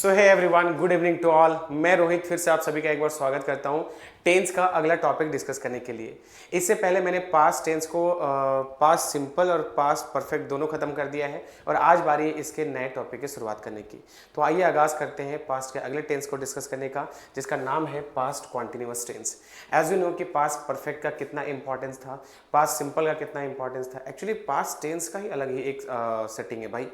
So hi everyone, good evening to all. मैं रोहित फिर से आप सभी का एक बार स्वागत करता हूं टेंस का अगला टॉपिक डिस्कस करने के लिए। इससे पहले मैंने पास्ट टेंस को पास्ट सिंपल और पास्ट परफेक्ट दोनों खत्म कर दिया है और आज बारी है इसके नए टॉपिक की शुरुआत करने की। तो आइए आगाज करते हैं पास्ट के अगले टेंस को डिस्कस करने का, जिसका नाम है past continuous tense. As you know कि पास्ट परफेक्ट का कितना इंपॉर्टेंस था, पास्ट सिंपल का कितना इंपॉर्टेंस था। एक्चुअली पास्ट टेंस का ही अलग ही एक सेटिंग है भाई,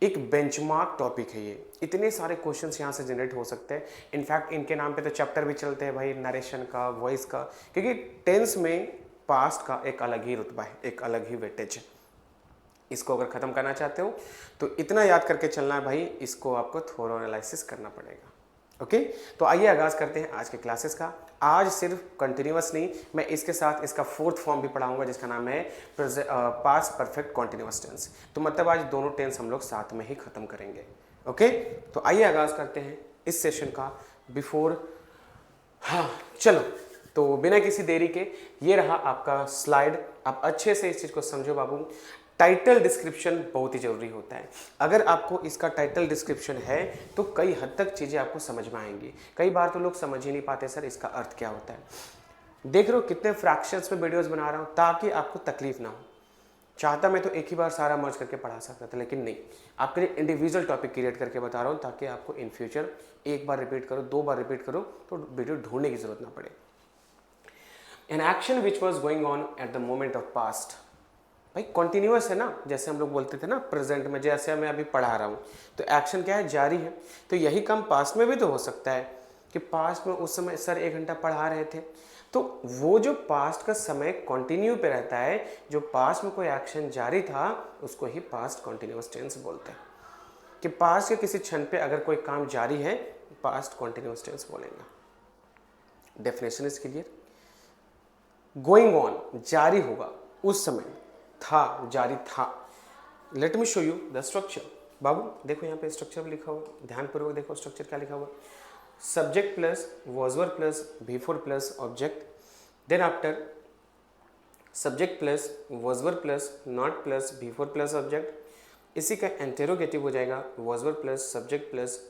एक बेंचमार्क टॉपिक है ये। इतने सारे क्वेश्चंस यहाँ से जनरेट हो सकते हैं। इनफैक्ट इनके नाम पे तो चैप्टर भी चलते हैं भाई, नरेशन का, वॉइस का, क्योंकि टेंस में पास्ट का एक अलग ही रुतबा है, एक अलग ही वेटेज है। इसको अगर ख़त्म करना चाहते हो तो इतना याद करके चलना है भाई, इसको आपको थोड़ा एनालिसिस करना पड़ेगा। ओके तो आइए आगाज करते हैं आज के क्लासेस का। आज सिर्फ कंटिन्यूअस नहीं, मैं इसके साथ इसका फोर्थ फॉर्म भी पढ़ाऊंगा, जिसका नाम है पास्ट परफेक्ट कंटिन्यूअस टेंस। तो मतलब आज दोनों टेंस हम लोग साथ में ही खत्म करेंगे। ओके तो आइए आगाज करते हैं इस सेशन का। हाँ चलो, तो बिना किसी देरी के ये रहा आपका स्लाइड। आप अच्छे से इस चीज़ को समझो बाबू। टाइटल डिस्क्रिप्शन बहुत ही ज़रूरी होता है। अगर आपको इसका टाइटल डिस्क्रिप्शन है तो कई हद तक चीज़ें आपको समझ में आएंगी। कई बार तो लोग समझ ही नहीं पाते सर इसका अर्थ क्या होता है। देख रहे हो कितने फ्रैक्शंस में वीडियोस बना रहा हूँ ताकि आपको तकलीफ ना हो। चाहता मैं तो एक ही बार सारा मर्ज करके पढ़ा सकता था, लेकिन नहीं, आपके लिए इंडिविजुअल टॉपिक क्रिएट करके बता रहा हूँ ताकि आपको इन फ्यूचर एक बार रिपीट करो, दो बार रिपीट करो तो वीडियो ढूंढने की जरूरत ना पड़े। An action which was going on at the moment of past, भाई कॉन्टिन्यूअस है ना, जैसे हम लोग बोलते थे ना प्रेजेंट में, जैसे मैं अभी पढ़ा रहा हूँ तो एक्शन क्या है, जारी है। तो यही काम पास्ट में भी तो हो सकता है कि पास्ट में उस समय सर 1 घंटा पढ़ा रहे थे, तो वो जो पास्ट का समय कंटिन्यू पे रहता है, जो पास्ट में कोई एक्शन जारी था उसको ही पास्ट कंटिन्यूअस टेंस बोलते हैं। कि पास्ट के किसी क्षण पे अगर कोई काम जारी है, पास्ट कंटिन्यूअस टेंस बोलेंगे। Definition is clear. Going on, जारी होगा, उस समय था, जारी था। Let me show you the structure. बाबू देखो यहाँ पे स्ट्रक्चर भी लिखा हुआ, ध्यानपूर्वक देखो स्ट्रक्चर क्या लिखा हुआ। Subject plus was verb plus before plus object, then after subject plus was verb plus not plus before plus object. इसी का इंटेरोगेटिव हो जाएगा was verb plus subject plus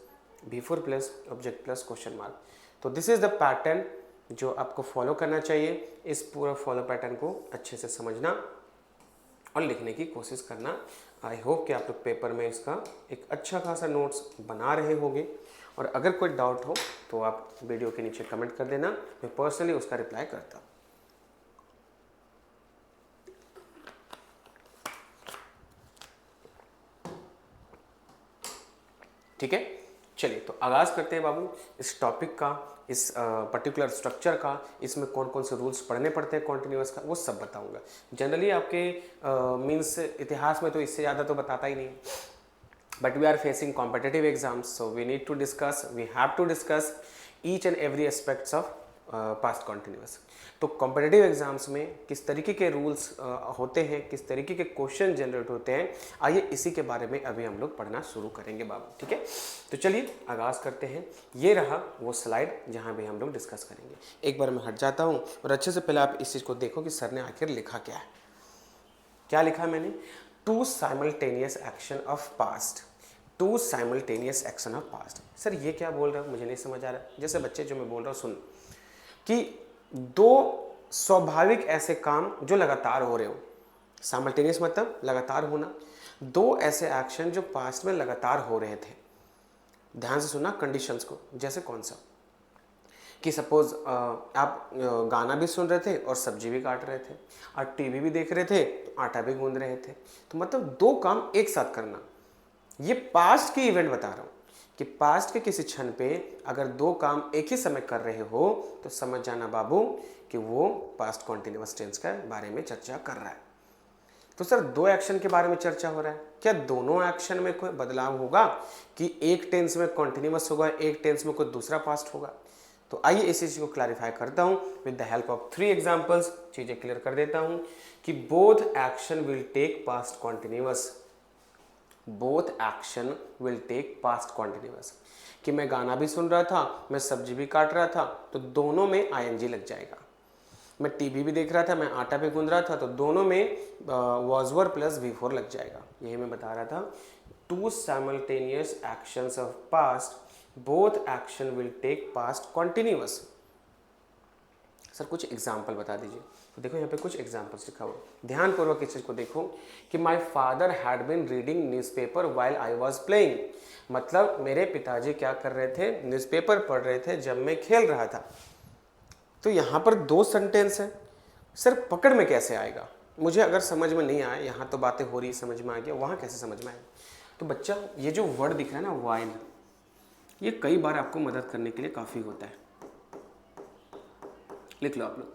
before plus object plus question mark. तो this is the pattern जो आपको follow करना चाहिए। इस पूरा फॉलो पैटर्न को अच्छे से समझना और लिखने की कोशिश करना। आई होप कि आप लोग पेपर में इसका एक अच्छा खासा नोट्स बना रहे होंगे, और अगर कोई डाउट हो तो आप वीडियो के नीचे कमेंट कर देना, मैं पर्सनली उसका रिप्लाई करता हूँ। ठीक है, चलिए तो आगाज करते हैं बाबू इस टॉपिक का, इस पर्टिकुलर स्ट्रक्चर का। इसमें कौन कौन से रूल्स पढ़ने पड़ते हैं कॉन्टिन्यूअस का, वो सब बताऊंगा। जनरली आपके मीन्स इतिहास में तो इससे ज़्यादा तो बताता ही नहीं, but we are facing competitive exams, so we need to discuss, we have to discuss each and every aspects of past continuous. तो कॉम्पिटिटिव एग्जाम्स में किस तरीके के रूल्स होते हैं, किस तरीके के क्वेश्चन जनरेट होते हैं, आइए इसी के बारे में अभी हम लोग पढ़ना शुरू करेंगे बाबू। ठीक है, तो चलिए आगाज करते हैं। ये रहा वो स्लाइड जहाँ भी हम लोग डिस्कस करेंगे। एक बार मैं हट जाता हूँ और अच्छे से पहले आप इस चीज़ को देखो कि सर ने आखिर लिखा क्या है। क्या लिखा है मैंने? Two simultaneous action of past, two simultaneous action of past. Sir ये क्या बोल रहा है, मुझे नहीं समझ आ रहा है। जैसे बच्चे जो मैं बोल रहा हूँ सुन, कि दो स्वाभाविक ऐसे काम जो लगातार हो रहे हो, साइमल्टेनियस मतलब लगातार होना, दो ऐसे एक्शन जो पास्ट में लगातार हो रहे थे। ध्यान से सुनना कंडीशंस को। जैसे कौन सा, कि सपोज आप गाना भी सुन रहे थे और सब्जी भी काट रहे थे, और टीवी भी देख रहे थे तो आटा भी गूंद रहे थे। तो मतलब दो काम एक साथ करना। ये पास्ट की इवेंट बता रहा हूँ कि पास्ट के किसी क्षण पे अगर दो काम एक ही समय कर रहे हो तो समझ जाना बाबू कि वो पास्ट कॉन्टिन्यूअस टेंस के बारे में चर्चा कर रहा है। तो सर दो एक्शन के बारे में चर्चा हो रहा है, क्या दोनों एक्शन में कोई बदलाव होगा कि एक टेंस में कॉन्टिन्यूअस होगा, एक टेंस में कोई दूसरा पास्ट होगा? तो आइए इसी चीज को क्लैरिफाई करता हूं with the help of 3 examples. चीजें क्लियर कर देता हूं कि both action will take past continuous, both action will take past continuous. कि मैं गाना भी सुन रहा था, मैं सब्जी भी काट रहा था, तो दोनों में आईएनजी लग जाएगा। मैं टीवी भी देख रहा था, मैं आटा भी गूंद रहा था, तो दोनों में वॉज वर्ब प्लस V4 लग जाएगा। यही मैं बता रहा था। Two simultaneous actions of past both action will take past continuous. Sir कुछ एग्जाम्पल बता दीजिए। तो देखो यहाँ पे कुछ एग्जाम्पल्स लिखा हुआ, ध्यानपूर्वक इस चीज़ को देखो कि my father had been reading newspaper while I was playing. मतलब मेरे पिताजी क्या कर रहे थे, न्यूज़पेपर पढ़ रहे थे जब मैं खेल रहा था। तो यहाँ पर दो सेंटेंस है, सर पकड़ में कैसे आएगा? मुझे अगर समझ में नहीं आया, यहाँ तो बातें हो रही समझ में आ गया, वहाँ कैसे समझ में आएगा? तो बच्चा ये जो वर्ड दिख रहा है ना वाइल, ये कई बार आपको मदद करने के लिए काफ़ी होता है। लिख लो आप लोग,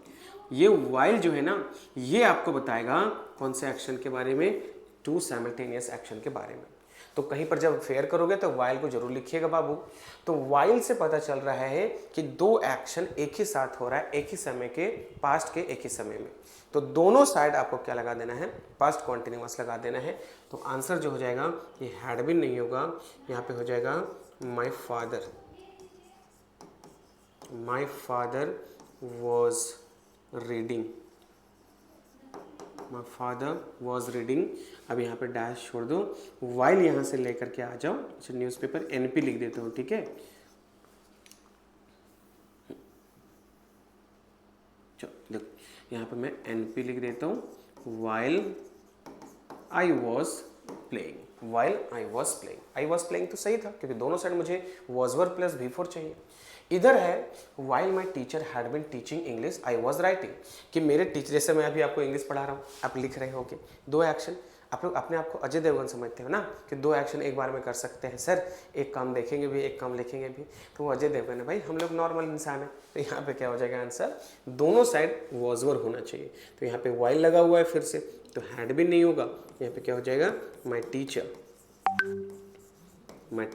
ये वाइल जो है ना, ये आपको बताएगा कौन से एक्शन के बारे में, टू साइमल्टेनियस एक्शन के बारे में। तो कहीं पर जब फेयर करोगे तो वाइल को जरूर लिखिएगा बाबू। तो वाइल से पता चल रहा है कि दो एक्शन एक ही साथ हो रहा है, एक ही समय के, पास्ट के एक ही समय में। तो दोनों साइड आपको क्या लगा देना है, पास्ट कॉन्टिन्यूअस लगा देना है। तो आंसर जो हो जाएगा ये हैड बीन नहीं होगा, यहाँ पे हो जाएगा my father was reading, my father was reading। अब यहाँ पे डैश छोड़ दो, वाइल यहाँ से लेकर के आ जाओ। अच्छा न्यूज़पेपर एनपी लिख देता हूँ, ठीक है। चलो देखो यहाँ पे मैं एनपी लिख देता हूँ, while I was playing. While I was playing, I was playing तो सही था क्योंकि दोनों साइड मुझे वॉज वर प्लस बिफोर चाहिए। इधर है while my teacher had been teaching English I was writing, कि मेरे टीचर, जैसे मैं अभी आपको इंग्लिश पढ़ा रहा हूँ, आप लिख रहे हो कि दो एक्शन। आप लोग अपने आप को अजय देवगन समझते हो ना कि दो एक्शन एक बार में कर सकते हैं। सर एक काम देखेंगे भी, एक काम लिखेंगे भी, तो वो अजय देवगन है भाई, हम लोग नॉर्मल इंसान है। तो यहाँ पे क्या हो जाएगा आंसर, दोनों साइड वॉज वर होना चाहिए। तो यहाँ पे वाइल लगा हुआ है फिर से, तो हैड बिन नहीं होगा, यहाँ पे क्या हो जाएगा my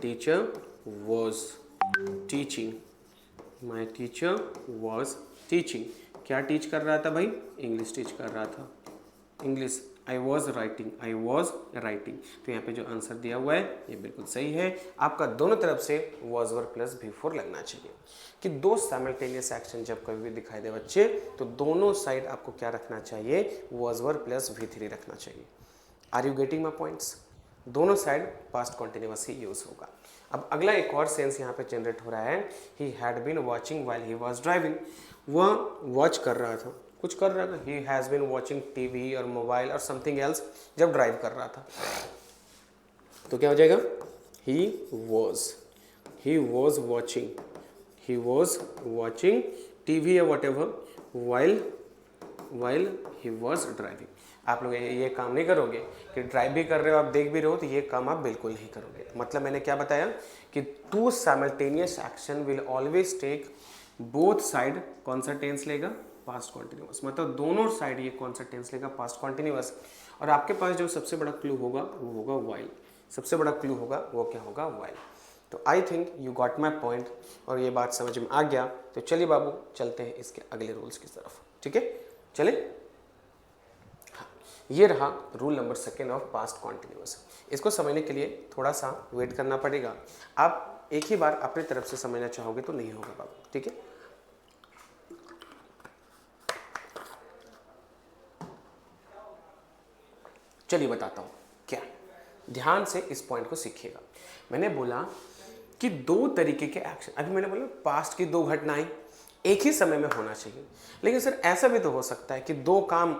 teacher was teaching, my teacher was teaching. क्या टीच कर रहा था भाई, इंग्लिश टीच कर रहा था, इंग्लिश। I was writing. तो यहाँ पे जो आंसर दिया हुआ है ये बिल्कुल सही है। आपका दोनों तरफ से वॉज वर प्लस बिफोर लगना चाहिए। कि दो साइमल्टेनियस एक्शन जब कभी भी दिखाई दे बच्चे, तो दोनों साइड आपको क्या रखना चाहिए, वॉज वर प्लस V3 रखना चाहिए। Are you getting my points? दोनों साइड पास्ट कॉन्टिन्यूअस ही यूज होगा। अब अगला एक और सेंस यहाँ पे जनरेट हो रहा है, he had been watching while he was driving. वह वॉच कर रहा था, कुछ कर रहा था, he has been watching TV और मोबाइल और समथिंग एल्स जब ड्राइव कर रहा था। तो क्या हो जाएगा, ही वॉज वॉचिंग टीवी या whatever while he was driving. आप लोग ये काम नहीं करोगे कि ड्राइव भी कर रहे हो, आप देख भी रहे हो, तो ये काम आप बिल्कुल नहीं करोगे। मतलब मैंने क्या बताया कि two simultaneous action will always take both side, कौन सा टेंस लेगा, पास्ट कॉन्टिन्यूअस। मतलब दोनों साइड ये कौन सा टेंस लेगा, पास्ट कॉन्टिन्यूअस। और आपके पास जो सबसे बड़ा क्लू होगा वो होगा वाइल, सबसे बड़ा क्लू होगा वो क्या होगा, वाइल। तो I think you got my point और ये बात समझ में आ गया। तो चलिए बाबू चलते हैं इसके अगले रूल्स की तरफ, ठीक है। चले, ये रहा rule number 2 of past continuous. इसको समझने के लिए थोड़ा सा वेट करना पड़ेगा। आप एक ही बार अपनी तरफ से समझना चाहोगे तो नहीं होगा बाबू, ठीक है। चलिए बताता हूँ क्या, ध्यान से इस पॉइंट को सीखिएगा। मैंने बोला कि दो तरीके के एक्शन, अभी मैंने बोला पास्ट की दो घटनाएं एक ही समय में होना चाहिए, लेकिन सर ऐसा भी तो हो सकता है कि दो काम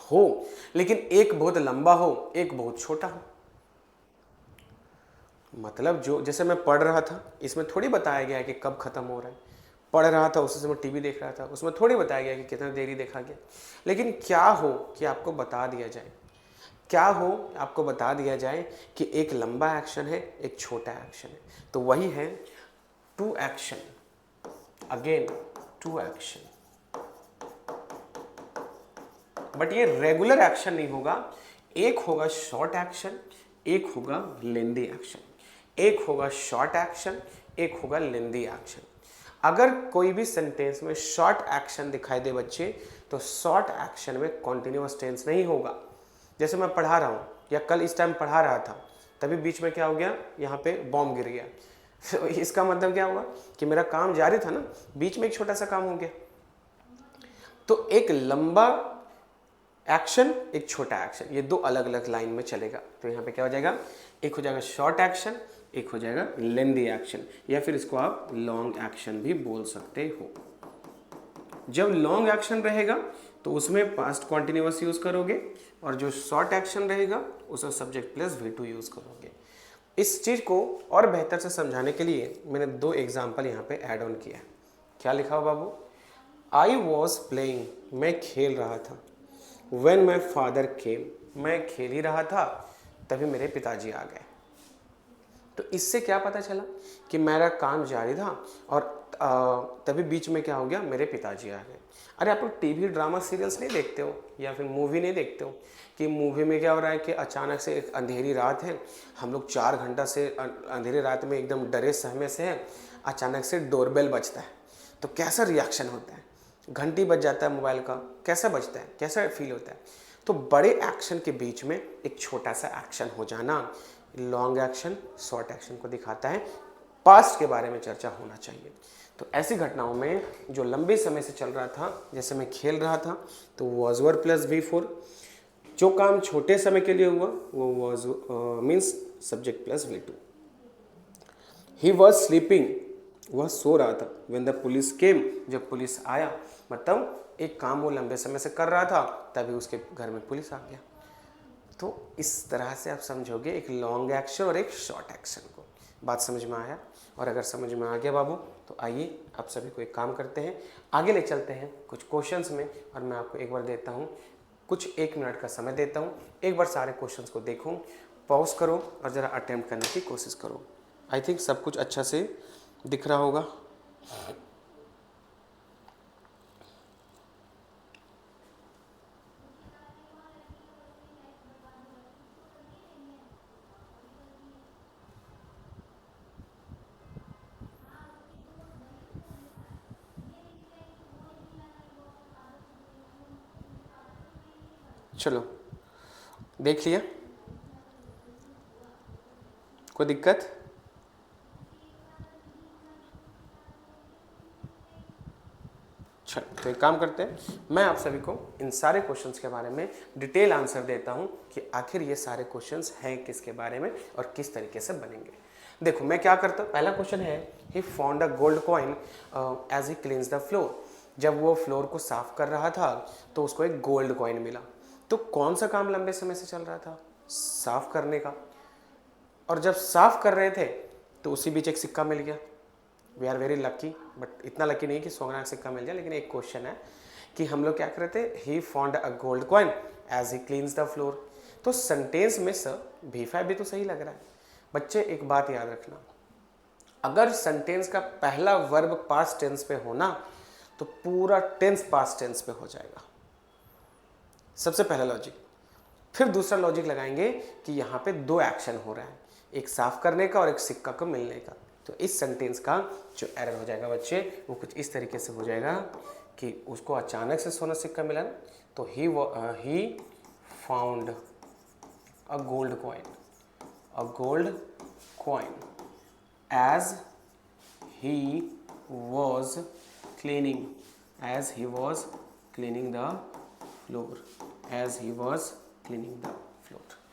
हो लेकिन एक बहुत लंबा हो, एक बहुत छोटा हो। मतलब जो जैसे मैं पढ़ रहा था, इसमें थोड़ी बताया गया है कि कब खत्म हो रहा है। पढ़ रहा था उसी समय टीवी देख रहा था, उसमें थोड़ी बताया गया कि कितना देरी देखा गया। लेकिन क्या हो कि आपको बता दिया जाए, कि एक लंबा एक्शन है, एक छोटा एक्शन है। तो वही है two action, again two action. But ये रेगुलर एक्शन नहीं होगा, एक होगा शॉर्ट एक्शन, एक होगा लेंदी एक्शन। एक होगा शॉर्ट एक्शन, एक होगा लेंदी एक्शन। अगर कोई भी सेंटेंस में शॉर्ट एक्शन दिखाई दे बच्चे, तो शॉर्ट एक्शन में कॉन्टिन्यूअस टेंस नहीं होगा। जैसे मैं पढ़ा रहा हूँ या कल इस टाइम पढ़ा रहा था, तभी बीच में क्या हो गया, यहाँ पे बॉम्ब गिर गया। तो इसका मतलब क्या हुआ कि मेरा काम जारी था ना, बीच में एक छोटा सा काम हो गया। तो एक लंबा एक्शन, एक छोटा एक्शन, ये दो अलग अलग लाइन में चलेगा। तो यहाँ पे क्या हो जाएगा, एक हो जाएगा शॉर्ट एक्शन, एक हो जाएगा लेंदी एक्शन, या फिर इसको आप लॉन्ग एक्शन भी बोल सकते हो। जब लॉन्ग एक्शन रहेगा तो उसमें पास्ट कॉन्टिन्यूअस यूज करोगे, और जो शॉर्ट एक्शन रहेगा उसमें सब्जेक्ट प्लस V2 यूज करोगे। इस चीज को और बेहतर से समझाने के लिए मैंने 2 एग्जाम्पल यहाँ पे ऐड ऑन किया है। क्या लिखा हो बाबू? आई वॉज प्लेइंग, मैं खेल रहा था। When my father came, मैं खेल ही रहा था तभी मेरे पिताजी आ गए। तो इससे क्या पता चला कि मेरा काम जारी था और तभी बीच में क्या हो गया, मेरे पिताजी आ गए। अरे आप लोग टीवी ड्रामा सीरियल्स नहीं देखते हो या फिर मूवी नहीं देखते हो कि मूवी में क्या हो रहा है कि अचानक से एक अंधेरी रात है, हम लोग 4 घंटा से अंधेरी रात में एकदम डरे सहमे से हैं, अचानक से डोरबेल बजता है तो कैसा रिएक्शन होता है, घंटी बज जाता है मोबाइल का, कैसा बजता है, कैसा फील होता है। तो बड़े एक्शन के बीच में एक छोटा सा एक्शन हो जाना लॉन्ग एक्शन शॉर्ट एक्शन को दिखाता है, पास्ट के बारे में चर्चा होना चाहिए। तो ऐसी घटनाओं में जो लंबे समय से चल रहा था, जैसे मैं खेल रहा था तो वॉज वर प्लस V4, जो काम छोटे समय के लिए हुआ वो was means subject plus V2। He was sleeping, वह सो रहा था। व्हेन द पुलिस केम, जब पुलिस आया, मतलब एक काम वो लंबे समय से कर रहा था तभी उसके घर में पुलिस आ गया। तो इस तरह से आप समझोगे एक लॉन्ग एक्शन और एक शॉर्ट एक्शन को। बात समझ में आया? और अगर समझ में आ गया बाबू तो आइए आप सभी को एक काम करते हैं, आगे ले चलते हैं कुछ क्वेश्चंस में, और मैं आपको एक बार देता हूँ कुछ 1 मिनट का समय देता हूँ, एक बार सारे क्वेश्चंस को देखो, पॉज करो और ज़रा अटेम्प्ट करने की कोशिश करो। आई थिंक सब कुछ अच्छा से दिख रहा होगा। चलो देख लिया, कोई दिक्कत? चलो तो एक काम करते हैं, मैं आप सभी को इन सारे क्वेश्चंस के बारे में डिटेल आंसर देता हूं कि आखिर ये सारे क्वेश्चंस हैं किसके बारे में और किस तरीके से बनेंगे। देखो मैं क्या करता हूँ, पहला क्वेश्चन है he found a gold coin as he cleans the floor. जब वो फ्लोर को साफ कर रहा था तो उसको एक गोल्ड कॉइन मिला। तो कौन सा काम लंबे समय से चल रहा था? साफ करने का। और जब साफ कर रहे थे तो उसी बीच एक सिक्का मिल गया। We are very lucky, but इतना लकी नहीं कि सोना का सिक्का मिल जाए, लेकिन एक क्वेश्चन है कि हम लोग क्या कर रहे थे, he found a gold coin as he cleans the floor. तो सेंटेंस में सर V5 भी तो सही लग रहा है। बच्चे एक बात याद रखना, अगर सेंटेंस का पहला वर्ब पास्ट टेंस पे होना तो पूरा टेंस पास्ट टेंस पे हो जाएगा। सबसे पहला लॉजिक। फिर दूसरा लॉजिक लगाएंगे कि यहाँ पे 2 एक्शन हो रहा है, एक साफ करने का और एक सिक्का को मिलने का। तो इस सेंटेंस का जो एरर हो जाएगा बच्चे वो कुछ इस तरीके से हो जाएगा कि उसको अचानक से सोना सिक्का मिला ना, तो he found a gold coin as he was cleaning the floor.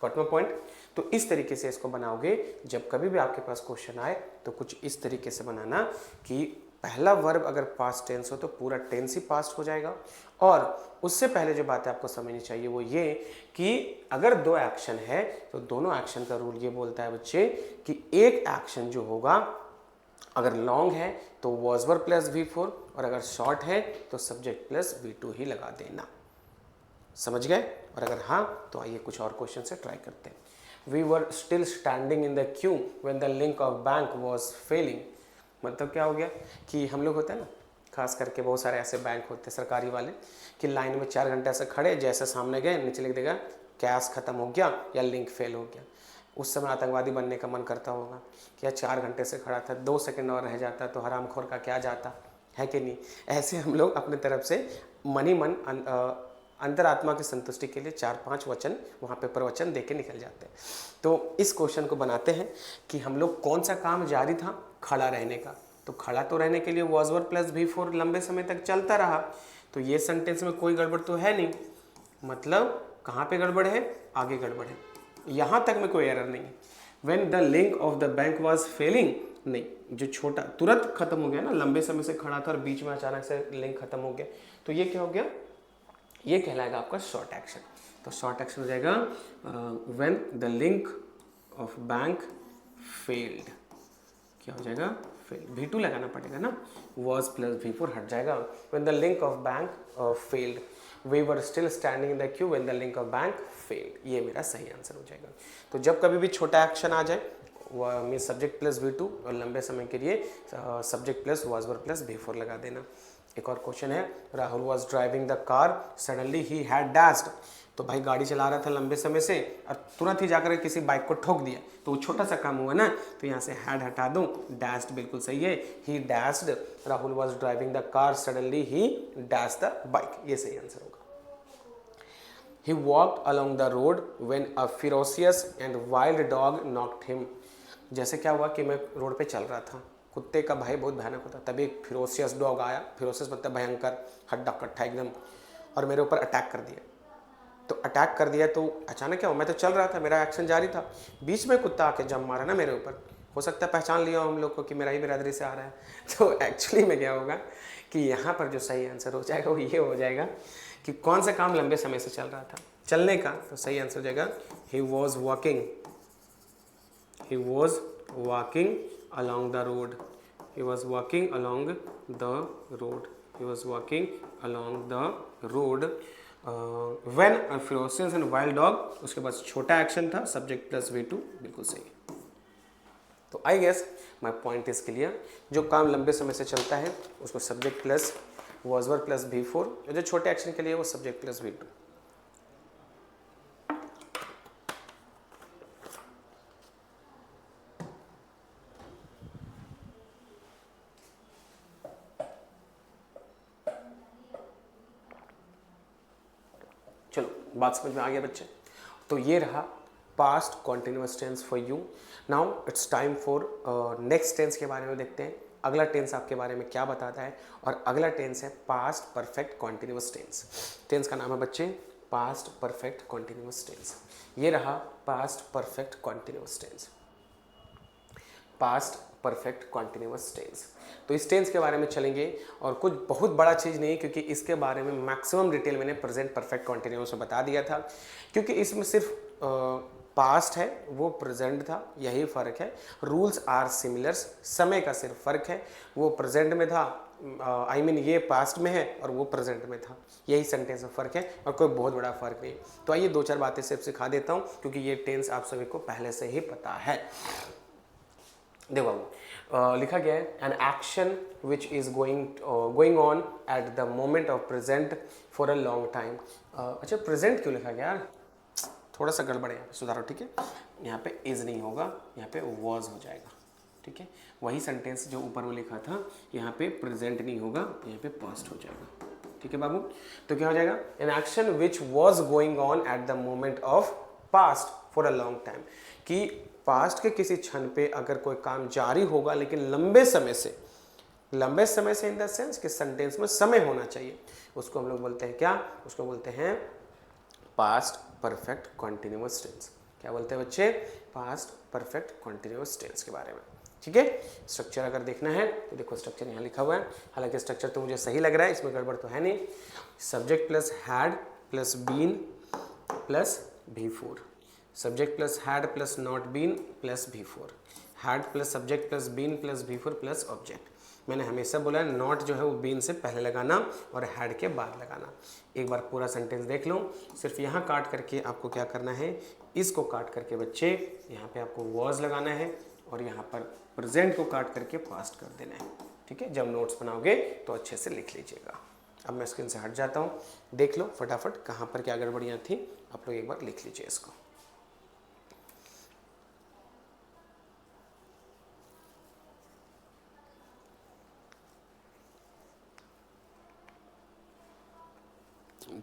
Got my point? तो इस तरीके से इसको बनाओगे। जब कभी भी आपके पास क्वेश्चन आए तो कुछ इस तरीके से बनाना कि पहला वर्ब अगर पास्ट टेंस हो तो पूरा टेंस ही पास्ट हो जाएगा। और उससे पहले जो बातें आपको समझनी चाहिए वो ये कि अगर 2 एक्शन है तो दोनों एक्शन का रूल ये बोलता है बच्चे कि एक एक्शन जो होगा अगर लॉन्ग है तो वॉज वर प्लस V4, और अगर शॉर्ट है तो सब्जेक्ट प्लस V2 ही लगा देना। समझ गए? और अगर हाँ तो आइए कुछ और क्वेश्चन से ट्राई करते हैं। We were still standing in the queue when the link of bank was failing. मतलब क्या हो गया कि हम लोग होते हैं ना, खास करके बहुत सारे ऐसे बैंक होते हैं सरकारी वाले कि लाइन में 4 घंटे ऐसे खड़े, जैसे सामने गए नीचे लिख देगा कैश खत्म हो गया या लिंक फेल हो गया। उस समय आतंकवादी बनने का मन करता होगा कि यार 4 घंटे से खड़ा था, 2 सेकंड और रह जाता तो हरामखोर का क्या जाता, है कि नहीं? ऐसे हम लोग अपने तरफ से मन ही मन अंतरात्मा की संतुष्टि के लिए 4-5 वचन वहाँ पे प्रवचन दे के निकल जाते हैं। तो इस क्वेश्चन को बनाते हैं कि हम लोग कौन सा काम जारी था, खड़ा रहने का। तो खड़ा तो रहने के लिए वॉज वर प्लस V4 लंबे समय तक चलता रहा। तो ये सेंटेंस में कोई गड़बड़ तो है नहीं, मतलब कहाँ पे गड़बड़ है? आगे गड़बड़ है, यहाँ तक में कोई एरर नहीं है। When the link of the bank was failing, नहीं, जो छोटा तुरंत खत्म हो गया ना, लंबे समय से खड़ा था और बीच में अचानक से लिंक खत्म हो गया, तो ये क्या हो गया, ये कहलाएगा आपका शॉर्ट एक्शन। तो शॉर्ट एक्शन हो जाएगा when the link of bank failed, क्या हो जाएगा, फेल, V2 लगाना पड़ेगा ना, was प्लस V4 हट जाएगा। When the link of bank failed, we were still standing in the queue when the link of bank failed, ये मेरा सही आंसर हो जाएगा। तो जब कभी भी छोटा एक्शन आ जाए, वह मीन सब्जेक्ट प्लस V2 और लंबे समय के लिए subject plus was were plus V4 लगा देना। एक और क्वेश्चन है, Rahul was driving the car suddenly he had dashed, तो भाई गाड़ी चला रहा था लंबे समय से और तुरंत ही जाकर किसी बाइक को ठोक दिया, तो वो छोटा सा काम हुआ ना, तो यहाँ से हैड हटा दूँ, डैश्ड बिल्कुल सही है, he dashed, Rahul was driving the car suddenly he dashed the bike, ये सही आंसर होगा। He walked along the road when a ferocious and wild dog knocked him, जैसे क्या हुआ कि मैं रोड पे चल रहा था, कुत्ते का भाई बहुत भयानक होता, तभी एक फिरोसियस डॉग आया, फिरोसियस मतलब भयंकर, हड्डा कट्ठा एकदम, और मेरे ऊपर अटैक कर दिया। तो अटैक कर दिया तो अचानक क्या हुआ, मैं तो चल रहा था, मेरा एक्शन जारी था, बीच में कुत्ता आके जंप मारा ना मेरे ऊपर, हो सकता है पहचान लिया हम लोग को कि मेरा ही बिरादरी से आ रहा है। तो एक्चुअली में क्या होगा कि यहाँ पर जो सही आंसर हो जाएगा वो ये हो जाएगा कि कौन सा काम लंबे समय से चल रहा था, चलने का, तो सही आंसर हो जाएगा he was walking, he was walking along the road, he was walking along the road, he was walking along the road when a ferocious and wild dog, उसके बाद छोटा एक्शन था, सब्जेक्ट प्लस V2, बिल्कुल सही। तो I guess my point is clear, जो काम लंबे समय से चलता है उसको subject plus was were plus V4, और जो छोटे एक्शन के लिए वो सब्जेक्ट प्लस V2। चलो बात समझ में आ गया बच्चे। तो ये रहा past continuous tense for you. Now it's time for next tense के बारे में देखते हैं, अगला टेंस आपके बारे में क्या बताता है। और अगला टेंस है past perfect continuous tense. Tense का नाम है बच्चे पास्ट परफेक्ट कॉन्टिन्यूअस टेंस। ये रहा past perfect continuous tense, past perfect continuous tense. तो इस टेंस के बारे में चलेंगे और कुछ बहुत बड़ा चीज़ नहीं है, क्योंकि इसके बारे में मैक्सिमम डिटेल मैंने प्रेजेंट परफेक्ट कॉन्टिन्यूअस में बता दिया था, क्योंकि इसमें सिर्फ पास्ट है वो प्रेजेंट था, यही फ़र्क है। रूल्स आर सिमिलर्स, समय का सिर्फ फ़र्क है, वो प्रेजेंट में था, आई मीन ये पास्ट में है और वो प्रेजेंट में था, यही सेंटेंस में फ़र्क है और कोई बहुत बड़ा फ़र्क नहीं। तो आइए दो चार बातें सिर्फ सिखा देता हूँ, क्योंकि ये टेंस आप सभी को पहले से ही पता है। देखो लिखा गया है an action which is going on at the moment of present for a long time. अच्छा प्रेजेंट क्यों लिखा गया यार, थोड़ा सा गड़बड़ है, सुधारो, ठीक है। यहाँ पे इज़ नहीं होगा, यहाँ पे वॉज हो जाएगा, ठीक है। वही सेंटेंस जो ऊपर में लिखा था, यहाँ पे प्रेजेंट नहीं होगा, यहाँ पे पास्ट हो जाएगा, ठीक है बाबू। तो क्या हो जाएगा, an action which was going on at the moment of past for a long time, कि पास्ट के किसी क्षण पे अगर कोई काम जारी होगा लेकिन लंबे समय से इन द सेंस कि सेंटेंस में समय होना चाहिए, उसको हम लोग बोलते हैं क्या, उसको बोलते हैं पास्ट परफेक्ट कॉन्टिन्यूअस टेंस। क्या बोलते हैं बच्चे, पास्ट परफेक्ट कॉन्टिन्यूअस टेंस के बारे में, ठीक है। स्ट्रक्चर अगर देखना है तो देखो स्ट्रक्चर यहाँ लिखा हुआ है, हालांकि स्ट्रक्चर तो मुझे सही लग रहा है, इसमें गड़बड़ तो है नहीं। Subject plus had plus been plus V4, subject plus had plus not been plus V4, had plus subject plus been plus V4 plus object. मैंने हमेशा बोला है नॉट जो है वो बीन से पहले लगाना और हैड के बाद लगाना। एक बार पूरा सेंटेंस देख लो, सिर्फ यहाँ काट करके आपको क्या करना है, इसको काट करके बच्चे यहाँ पे आपको वॉज लगाना है और यहाँ पर प्रेजेंट को काट करके पास्ट कर देना है, ठीक है। जब नोट्स बनाओगे तो अच्छे से लिख लीजिएगा। अब मैं स्क्रीन से हट जाता हूँ, देख लो फटाफट कहाँ पर क्या गड़बड़ियाँ थी, आप लोग एक बार लिख लीजिए इसको।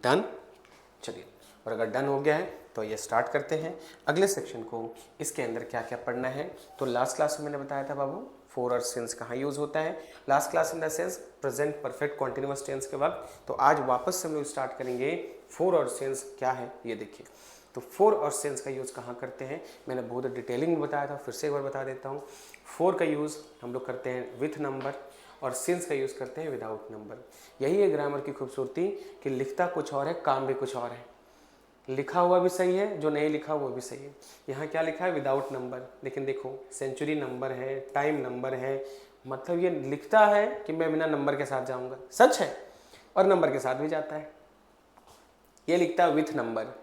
डन, चलिए, और अगर डन हो गया है तो ये स्टार्ट करते हैं अगले सेक्शन को। इसके अंदर क्या क्या पढ़ना है, तो लास्ट क्लास में मैंने बताया था बाबू फोर और सिंस कहाँ यूज़ होता है। Last class in the sense present perfect continuous tense के वक्त। तो आज वापस से हम लोग स्टार्ट करेंगे फोर और सिंस क्या है ये देखिए। तो फोर और सिंस का यूज़ कहाँ करते हैं, मैंने बहुत डिटेलिंग में बताया था, फिर से एक बार बता देता हूँ। फोर का यूज़ हम लोग करते हैं विथ नंबर और सिंस का यूज़ करते हैं विदाउट नंबर। यही है ग्रामर की खूबसूरती कि लिखता कुछ और है, काम भी कुछ और है। लिखा हुआ भी सही है, जो नहीं लिखा वो भी सही है। यहाँ क्या लिखा है, विदाउट नंबर, लेकिन देखो सेंचुरी नंबर है, टाइम नंबर है, मतलब ये लिखता है कि मैं बिना नंबर के साथ जाऊँगा, सच है, और नंबर के साथ भी जाता है। ये लिखता है विथ नंबर,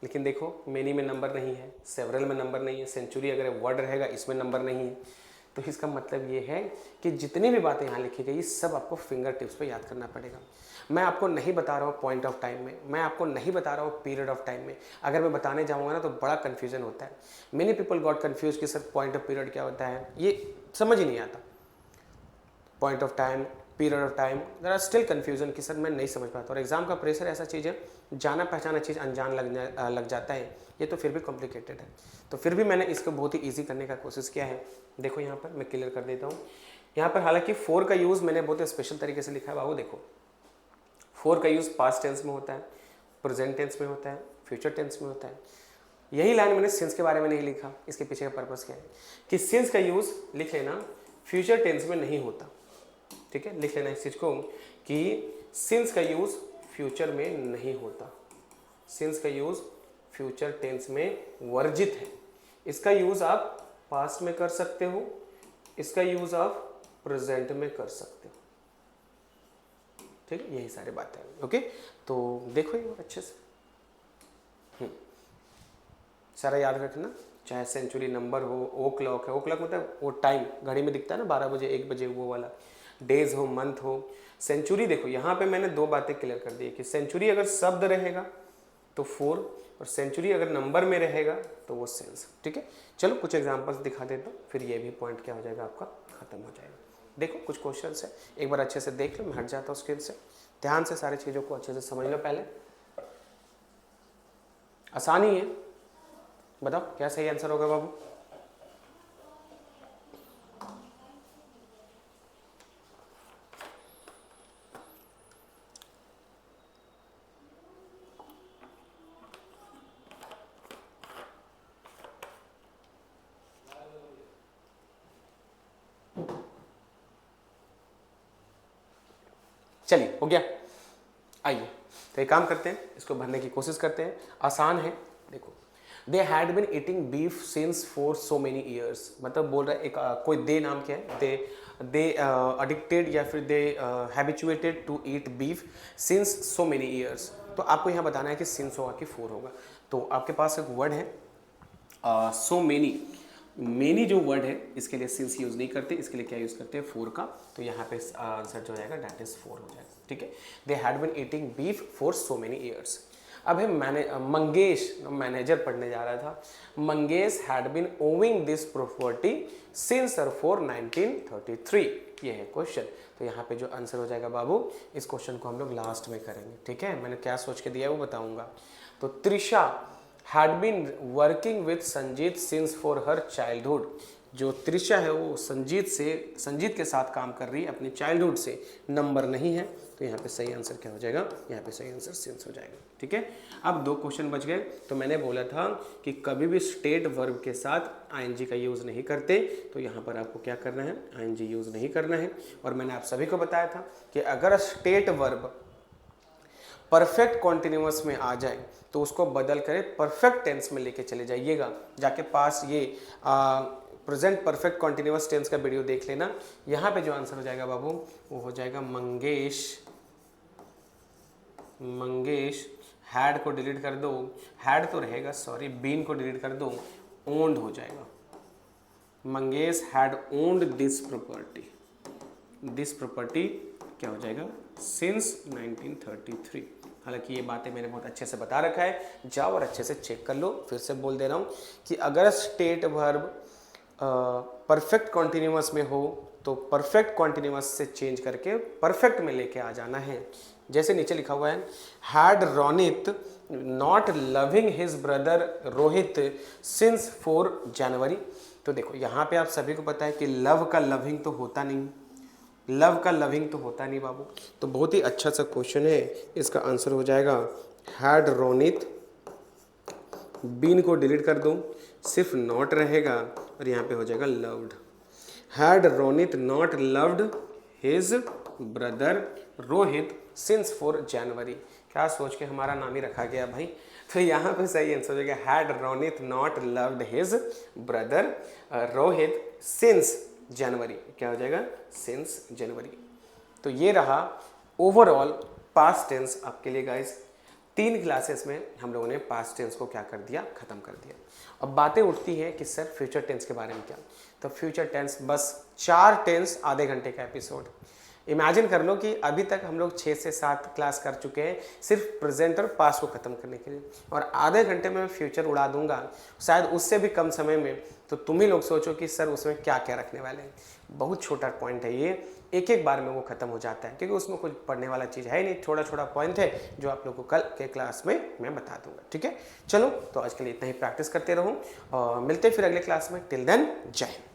लेकिन देखो मेनी में नंबर नहीं है, सेवरल में नंबर नहीं है, सेंचुरी अगर वर्ड रहेगा इसमें नंबर नहीं है। तो इसका मतलब ये है कि जितनी भी बातें यहाँ लिखी गई सब आपको फिंगर टिप्स पे याद करना पड़ेगा। मैं आपको नहीं बता रहा हूँ पॉइंट ऑफ टाइम में, मैं आपको नहीं बता रहा हूँ पीरियड ऑफ टाइम में। अगर मैं बताने जाऊँगा ना तो बड़ा कन्फ्यूजन होता है। मेनी पीपल गॉट कन्फ्यूज कि सर पॉइंट ऑफ पीरियड क्या होता है, ये समझ ही नहीं आता। Point of time, period of time, there are still confusion कि सर मैं नहीं समझ पाता। और एग्जाम का प्रेशर ऐसा चीज़ है, जाना पहचाना चीज़ अनजान लग जाता है, ये तो फिर भी कॉम्प्लिकेटेड है। तो फिर भी मैंने इसको बहुत ही ईजी करने का कोशिश किया है। देखो यहाँ पर मैं क्लियर कर देता हूँ। यहाँ पर हालांकि फोर का यूज़ मैंने बहुत स्पेशल तरीके से लिखा है बाबू। देखो फोर का यूज़ पास्ट टेंस में होता है, प्रेजेंट टेंस में होता है, फ्यूचर टेंस में होता है। यही लाइन मैंने सिंस के बारे में नहीं लिखा, इसके पीछे का पर्पस क्या है कि सिंस का यूज़ लिख लेना फ्यूचर टेंस में नहीं होता। ठीक है, लिख लेना इस चीज़ को कि सिंस का यूज़ फ्यूचर में नहीं होता, सिंस का यूज़ फ्यूचर टेंस में वर्जित है। इसका यूज़ आप पास्ट में कर सकते हो, इसका यूज़ आप प्रेजेंट में कर सकते हो। ठीक है, यही सारी बातें हैं। ओके, तो देखो ये अच्छे से सारा याद रखना, चाहे सेंचुरी नंबर हो, ओ क्लॉक है, ओ क्लॉक मतलब वो टाइम घड़ी में दिखता है ना 12 बजे 1 बजे वो वाला, डेज हो, मंथ हो। सेंचुरी देखो यहाँ पे मैंने दो बातें क्लियर कर दी कि सेंचुरी अगर शब्द रहेगा तो फोर, और सेंचुरी अगर नंबर में रहेगा तो वो सेंस। ठीक है, चलो कुछ एग्जांपल्स दिखा देता हूँ, फिर ये भी पॉइंट क्या हो जाएगा आपका खत्म हो जाएगा। देखो कुछ क्वेश्चंस है, एक बार अच्छे से देख लो, मैं हट जाता हूँ स्क्रीन से, ध्यान से सारी चीज़ों को अच्छे से समझ लो। पहले आसानी है, बताओ क्या सही आंसर होगा बाबू। चलिए हो गया, आइए तो एक काम करते हैं, इसको भरने की कोशिश करते हैं। आसान है, देखो they had been eating beef since for so many years, मतलब बोल रहा है एक कोई दे नाम क्या है, दे अडिक्टेड या फिर they habituated to eat beef since so many years. तो आपको यहाँ बताना है कि सिंस होगा कि फोर होगा। तो आपके पास एक वर्ड है सो मेनी, मेनी जो वर्ड है इसके लिए सिंस यूज़ नहीं करते, इसके लिए क्या यूज़ करते हैं फोर का। तो यहाँ पे आंसर जो आएगा डैट इज फोर हो जाएगा। ठीक है, they had been eating beef for so many years. अब है मंगेश, मैनेजर पढ़ने जा रहा था, Mangesh had been owing this property since for 1933, ये है क्वेश्चन। तो यहाँ पे जो आंसर हो जाएगा बाबू, इस क्वेश्चन को हम लोग लास्ट में करेंगे। ठीक है, मैंने क्या सोच के दिया है वो बताऊंगा। तो Trisha had been working with Sanjeet since for her childhood, जो त्रिशा है वो संजीत के साथ काम कर रही है अपनी चाइल्डहुड से, नंबर नहीं है। तो यहाँ पे सही आंसर क्या हो जाएगा, यहाँ पे सही आंसर सिंस हो जाएगा। ठीक है, अब दो क्वेश्चन बच गए। तो मैंने बोला था कि कभी भी स्टेट वर्ब के साथ आईएनजी का यूज़ नहीं करते, तो यहाँ पर आपको क्या करना है, आईएनजी यूज़ नहीं करना है। और मैंने आप सभी को बताया था कि अगर स्टेट वर्ब परफेक्ट कॉन्टिन्यूअस में आ जाए तो उसको बदल कर परफेक्ट टेंस में लेके चले जाइएगा। जाके पास ये प्रेजेंट परफेक्ट कॉन्टिन्यूअस टेंस का वीडियो देख लेना। यहाँ पे जो आंसर हो जाएगा बाबू वो हो जाएगा मंगेश हैड को डिलीट कर दो, हैड तो रहेगा सॉरी, बीन को डिलीट कर दो, ओन्ड हो जाएगा। Mangesh had owned this property, this property क्या हो जाएगा, सिंस 1933। हालांकि ये बातें मैंने बहुत अच्छे से बता रखा है, जाओ और अच्छे से चेक कर लो। फिर से बोल दे रहा हूँ कि अगर स्टेट वर्ब परफेक्ट कॉन्टिन्यूअस में हो तो परफेक्ट कॉन्टिन्यूअस से चेंज करके परफेक्ट में लेके आ जाना है। जैसे नीचे लिखा हुआ है, had Ronit not loving his brother Rohit since 4 जनवरी। तो देखो यहाँ पे आप सभी को पता है कि लव का लविंग तो होता नहीं, लव का लविंग तो होता नहीं बाबू। तो बहुत ही अच्छा सा क्वेश्चन है, इसका आंसर हो जाएगा हैड रोनित बीन को डिलीट कर दूं, सिर्फ नॉट रहेगा और यहाँ पे हो जाएगा loved. Had Ronit not loved his brother Rohit since 4 जनवरी। क्या सोच के हमारा नाम ही रखा गया भाई, तो यहाँ पे सही आंसर हो जाएगा had Ronit not loved his brother Rohit since January. क्या हो जाएगा, सिंस जनवरी। तो ये रहा ओवरऑल पास्ट टेंस आपके लिए गाइस। 3 क्लासेस में हम लोगों ने पास्ट टेंस को क्या कर दिया, खत्म कर दिया। अब बातें उठती हैं कि सर फ्यूचर टेंस के बारे में क्या, तो फ्यूचर टेंस बस 4 टेंस आधे घंटे का एपिसोड। इमेजिन कर लो कि अभी तक हम लोग 6 से 7 क्लास कर चुके हैं सिर्फ प्रेजेंट और पास्ट को ख़त्म करने के लिए, और आधे घंटे में मैं फ्यूचर उड़ा दूंगा, शायद उससे भी कम समय में। तो तुम ही लोग सोचो कि सर उसमें क्या क्या रखने वाले हैं। बहुत छोटा पॉइंट है ये, एक एक बार में वो खत्म हो जाता है, क्योंकि उसमें कुछ पढ़ने वाला चीज़ है नहीं, छोटा छोटा पॉइंट है जो आप लोग को कल के क्लास में मैं बता दूंगा। ठीक है, चलो तो आज के लिए इतना ही प्रैक्टिस करते रहो और मिलते हैं फिर अगले क्लास में। टिल देन जय हिंद।